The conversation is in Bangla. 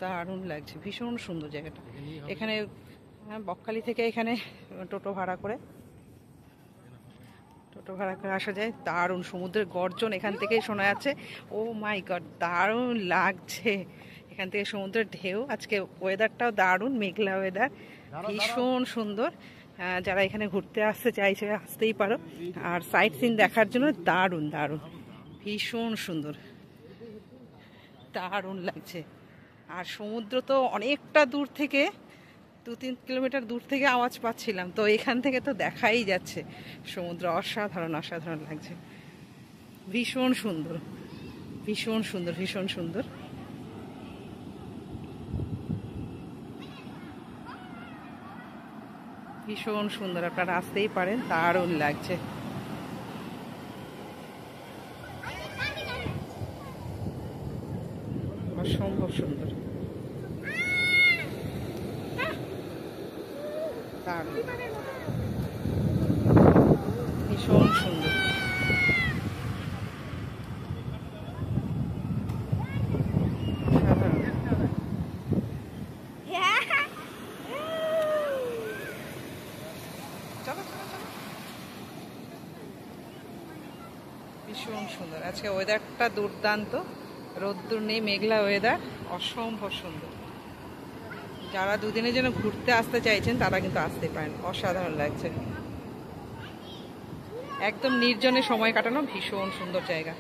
দারুণ লাগছে, ভীষণ সুন্দর জায়গাটা। এখানে বকখালি থেকে এখানে টোটো ভাড়া করে আসা যায়। দারুণ সমুদ্রের গর্জন এখান থেকেই শোনা যাচ্ছে। ও মাই গড, দারুণ লাগছে এখান থেকে সমুদ্রের ঢেউ। আজকে ওয়েদারটাও দারুণ, মেঘলা ওয়েদার, ভীষণ সুন্দর। যারা এখানে ঘুরতে আসতে চাইছে আসতেই পারো। আর সাইট সিন দেখার জন্য দারুণ দারুণ, ভীষণ সুন্দর, দারুণ লাগছে। আর সমুদ্র তো অনেকটা দূর থেকে, 2-3 কিলোমিটার দূর থেকে আওয়াজ পাচ্ছিলাম, তো এখান থেকে তো দেখাই যাচ্ছে সমুদ্র। অসাধারণ অসাধারণ লাগছে, ভীষণ সুন্দর, ভীষণ সুন্দর, ভীষণ সুন্দর। ভীষণ সুন্দর, আপনারা আসতেই পারেন, দারুণ লাগছে। অসম্ভব সুন্দর, দারুণ, ভীষণ সুন্দর। ভীষণ সুন্দর আজকে ওয়েদারটা, দুর্দান্ত, রোদ্দুর নেই, মেঘলা ওয়েদার, অসম্ভব সুন্দর। যারা দুদিনের জন্য ঘুরতে আসতে চাইছেন তারা কিন্তু আসতে পারেন, অসাধারণ লাগছে। একদম নির্জনে সময় কাটানো, ভীষণ সুন্দর জায়গা।